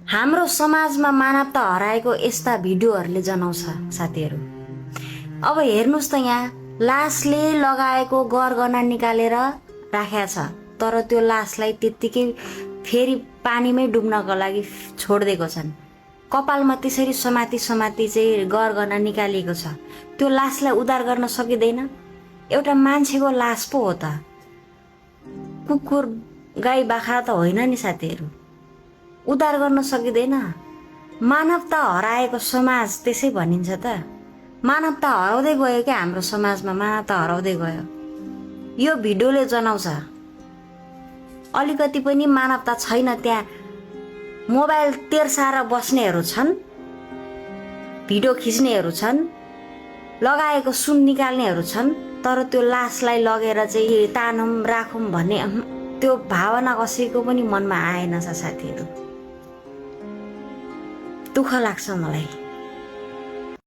हाम्रो समाजमा मानवता हराएको यस्ता भिडियोहरूले जनाउँछ साथीहरू। अब हेर्नुस् त, यहाँ लासले लगाएको गरगहना निकालेर राखेको छ, तर त्यो लासलाई त्यत्तिकै फेरि पानीमै डुब्नको लागि छोडिदिएको छन्। कपालमा त्यसरी समाती समाती चाहिँ गरगहना निकालिएको छ। त्यो लासलाई उद्धार गर्न सकिँदैन। एउटा मान्छेको लास पो हो त, कुकुर गाई बाख्रा त होइन नि साथीहरू। उद्धार गर्न सकिँदैन। मानवता हराएको समाज त्यसै भनिन्छ त। मानवता हराउँदै गयो क्या, हाम्रो समाजमा मानवता हराउँदै गयो। यो भिडियोले जनाउँछ अलिकति पनि मानवता छैन। त्यहाँ मोबाइल तेर्साएर बस्नेहरू छन्, भिडियो खिच्नेहरू छन्, लगाएको सुन निकाल्नेहरू छन्, तर त्यो लासलाई लगेर चाहिँ तानौँ राखौँ भन्ने त्यो भावना कसैको पनि मनमा आएन साथीहरू। दुःख लाग्छ मलाई।